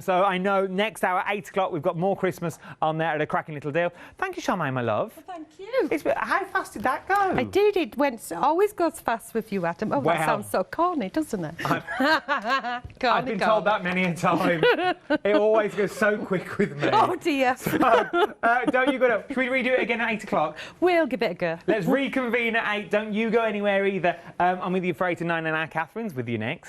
Speaker 1: So I know next hour, 8 o'clock, we've got more Christmas on there at a cracking little deal. Thank you, Charmain, my love.
Speaker 2: Well, thank you.
Speaker 1: How fast did that go?
Speaker 2: I did. It always goes fast with you, Adam. Oh,
Speaker 1: Well,
Speaker 2: that sounds so corny, doesn't it?
Speaker 1: I've been told that many a time. It always goes so quick with me.
Speaker 2: Oh, dear.
Speaker 1: So, don't you go to... Should we redo it again at 8 o'clock?
Speaker 2: We'll give it a go.
Speaker 1: Let's reconvene at 8. Don't you go anywhere either. I'm with you for 8 to 9 and our Catherine's with you next.